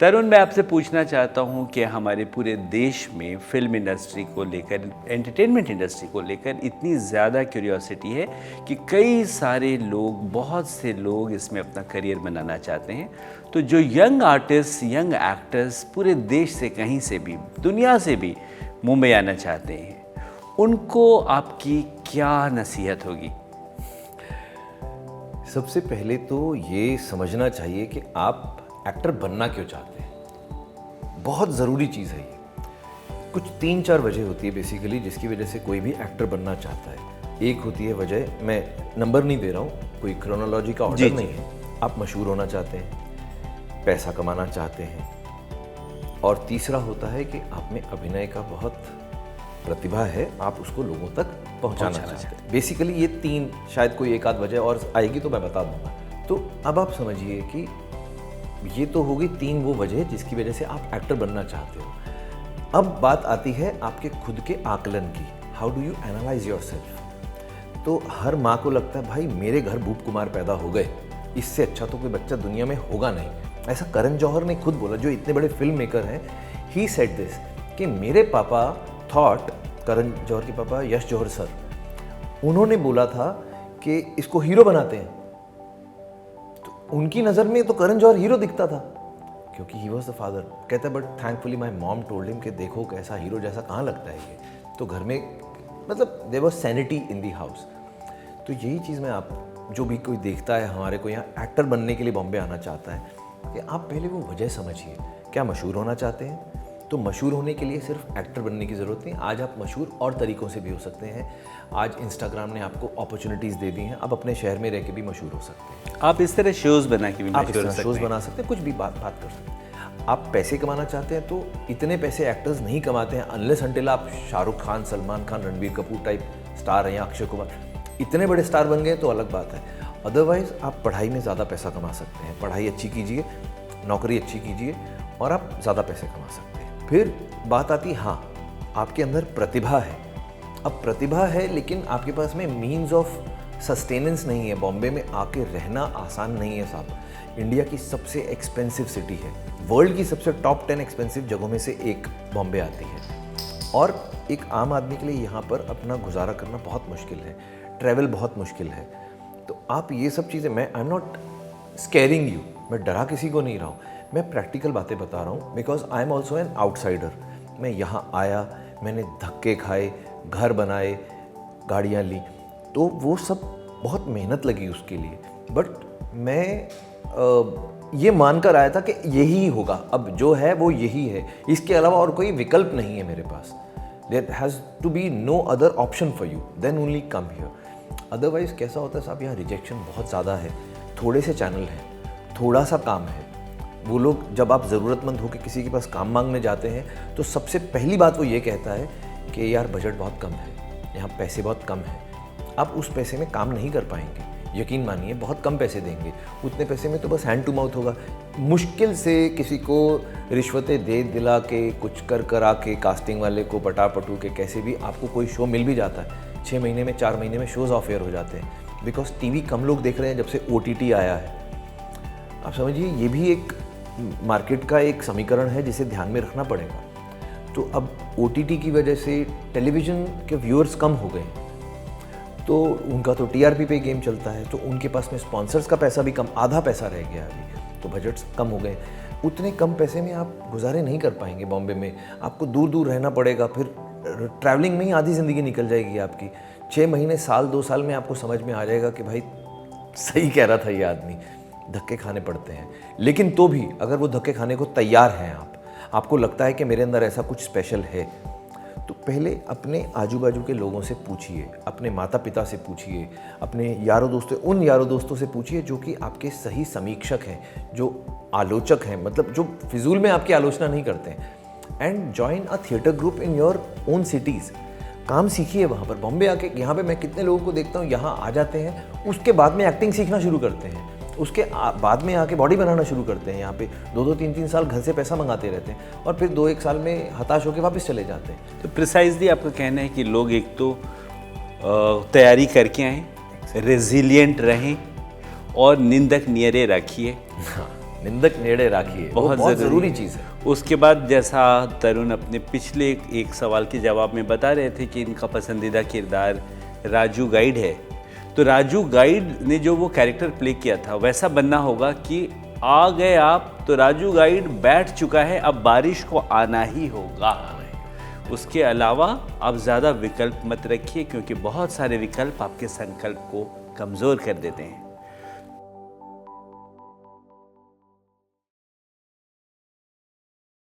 तरुण, मैं आपसे पूछना चाहता हूं कि हमारे पूरे देश में फिल्म इंडस्ट्री को लेकर, एंटरटेनमेंट इंडस्ट्री को लेकर इतनी ज़्यादा क्यूरियोसिटी है कि कई सारे लोग, बहुत से लोग इसमें अपना करियर बनाना चाहते हैं। तो जो यंग आर्टिस्ट, यंग एक्टर्स पूरे देश से, कहीं से भी, दुनिया से भी मुंबई आना चाहते हैं, उनको आपकी क्या नसीहत होगी? सबसे पहले तो ये समझना चाहिए कि आप एक्टर बनना क्यों चाहते हैं। बहुत ज़रूरी चीज़ है ये। कुछ 3-4 वजह होती है बेसिकली जिसकी वजह से कोई भी एक्टर बनना चाहता है। एक होती है वजह, मैं नंबर नहीं दे रहा हूँ, कोई क्रोनोलॉजी का ऑर्डर नहीं है। आप मशहूर होना चाहते हैं, पैसा कमाना चाहते हैं, और तीसरा होता है कि आप में अभिनय का बहुत प्रतिभा है, आप उसको लोगों तक पहुंचाना चाहते हैं। बेसिकली ये 3, शायद कोई एक आध वजह और आएगी तो मैं बता दूंगा। तो अब आप समझिए कि ये तो होगी 3 वो वजह जिसकी वजह से आप एक्टर बनना चाहते हो। अब बात आती है आपके खुद के आकलन की। How do you analyse yourself. तो हर माँ को लगता है भाई मेरे घर भूप कुमार पैदा हो गए, इससे अच्छा तो कोई बच्चा दुनिया में होगा नहीं। ऐसा करण जौहर ने खुद बोला, जो इतने बड़े फिल्म मेकर हैं। ही सेड दिस कि मेरे पापा थॉट, करण जौहर के पापा यश जौहर सर, उन्होंने बोला था कि इसको हीरो बनाते हैं। उनकी नज़र में तो करण जौहर हीरो दिखता था क्योंकि ही वॉज द फादर। कहता है but thankfully my mom told him कि देखो कैसा हीरो जैसा कहाँ लगता है ये। तो घर में मतलब there was sanity in the house. तो यही चीज़ मैं, आप जो भी कोई देखता है हमारे को यहाँ एक्टर बनने के लिए बॉम्बे आना चाहता है, कि आप पहले वो वजह समझिए। क्या मशहूर होना चाहते हैं? तो मशहूर होने के लिए सिर्फ एक्टर बनने की ज़रूरत नहीं। आज आप मशहूर और तरीक़ों से भी हो सकते हैं। आज इंस्टाग्राम ने आपको अपॉर्चुनिटीज़ दे दी हैं, आप अपने शहर में रह के भी मशहूर हो सकते हैं। आप इस तरह शोज़ बना के भी आप मशहूर हो सकते शोज़ हैं। बना सकते हैं, कुछ भी बात कर सकते हैं। आप पैसे कमाना चाहते हैं तो इतने पैसे एक्टर्स नहीं कमाते हैं अनलेस अनटिल आप शाहरुख खान, सलमान खान, रणबीर कपूर टाइप स्टार हैं, या अक्षय कुमार, इतने बड़े स्टार बन गए तो अलग बात है। अदरवाइज़ आप पढ़ाई में ज़्यादा पैसा कमा सकते हैं। पढ़ाई अच्छी कीजिए, नौकरी अच्छी कीजिए और आप ज़्यादा पैसे कमा सकते हैं। फिर बात आती है, हाँ आपके अंदर प्रतिभा है। अब प्रतिभा है लेकिन आपके पास में मीन्स ऑफ सस्टेनेंस नहीं है। बॉम्बे में आके रहना आसान नहीं है साहब। इंडिया की सबसे एक्सपेंसिव सिटी है, वर्ल्ड की सबसे टॉप 10 एक्सपेंसिव जगहों में से एक बॉम्बे आती है, और एक आम आदमी के लिए यहाँ पर अपना गुजारा करना बहुत मुश्किल है, ट्रैवल बहुत मुश्किल है। तो आप ये सब चीज़ें, मैं I am not squaring you, मैं डरा किसी को नहीं रहा हूँ, मैं प्रैक्टिकल बातें बता रहा हूँ because I am also an outsider. मैं यहाँ आया, मैंने धक्के खाए, घर बनाए, गाड़ियाँ ली, तो वो सब बहुत मेहनत लगी उसके लिए। बट मैं ये मानकर आया था कि यही होगा, अब जो है वो यही है, इसके अलावा और कोई विकल्प नहीं है मेरे पास। There has to be no other option for you, then only come here. Otherwise कैसा होता है साहब, यहाँ रिजेक्शन बहुत ज़्यादा है, थोड़े से चैनल हैं, थोड़ा सा काम है। वो लोग जब आप ज़रूरतमंद होकर किसी के पास काम मांगने जाते हैं तो सबसे पहली बात वो ये कहता है कि यार बजट बहुत कम है, यहाँ पैसे बहुत कम हैं, आप उस पैसे में काम नहीं कर पाएंगे। यकीन मानिए बहुत कम पैसे देंगे, उतने पैसे में तो बस हैंड टू माउथ होगा। मुश्किल से किसी को रिश्वतें दे दिला के, कुछ कर करा के, कास्टिंग वाले को पटा पटू के कैसे भी आपको कोई शो मिल भी जाता है। 6 महीने में, 4 महीने में शोज़ ऑफ एयर हो जाते हैं बिकॉज टीवी कम लोग देख रहे हैं जब से OTT आया है। आप समझिए ये भी एक मार्केट का एक समीकरण है जिसे ध्यान में रखना पड़ेगा। तो अब OTT की वजह से टेलीविज़न के व्यूअर्स कम हो गए, तो उनका तो TRP पे गेम चलता है, तो उनके पास में स्पॉन्सर्स का पैसा भी कम, आधा पैसा रह गया अभी, तो बजट्स कम हो गए। उतने कम पैसे में आप गुजारे नहीं कर पाएंगे बॉम्बे में, आपको दूर दूर रहना पड़ेगा, फिर ट्रैवलिंग में ही आधी ज़िंदगी निकल जाएगी आपकी। 6 महीने, साल, 2 साल में आपको समझ में आ जाएगा कि भाई सही कह रहा था ये आदमी, धक्के खाने पड़ते हैं। लेकिन तो भी अगर वो धक्के खाने को तैयार हैं आपको लगता है कि मेरे अंदर ऐसा कुछ स्पेशल है, तो पहले अपने आजू बाजू के लोगों से पूछिए, अपने माता पिता से पूछिए, अपने यारों दोस्तों, उन यारों दोस्तों से पूछिए जो कि आपके सही समीक्षक हैं, जो आलोचक हैं, मतलब जो फिजूल में आपकी आलोचना नहीं करते हैं। And join a theatre group in your own cities. काम सीखिए वहाँ पर। बॉम्बे आके यहाँ पे मैं कितने लोगों को देखता हूँ, यहाँ आ जाते हैं, उसके बाद में एक्टिंग सीखना शुरू करते हैं, उसके बाद में आके बॉडी बनाना शुरू करते हैं। यहाँ पे 2-2, 3-3 साल घर से पैसा मंगाते रहते हैं और फिर 2-1 साल में हताश होकर वापस चले जाते हैं। तो प्रिसाइजली आपका कहना है कि लोग एक तो तैयारी करके आएँ, रेजिलिएंट रहें और निंदक नियरे रखिए। हाँ, निंदक नेड़े राखिए, वो बहुत ज़रूरी चीज़ है। उसके बाद जैसा तरुण अपने पिछले एक सवाल के जवाब में बता रहे थे कि इनका पसंदीदा किरदार राजू गाइड है, तो राजू गाइड ने जो वो कैरेक्टर प्ले किया था वैसा बनना होगा कि आ गए आप तो राजू गाइड बैठ चुका है, अब बारिश को आना ही होगा। उसके अलावा आप ज़्यादा विकल्प मत रखिए, क्योंकि बहुत सारे विकल्प आपके संकल्प को कमज़ोर कर देते हैं।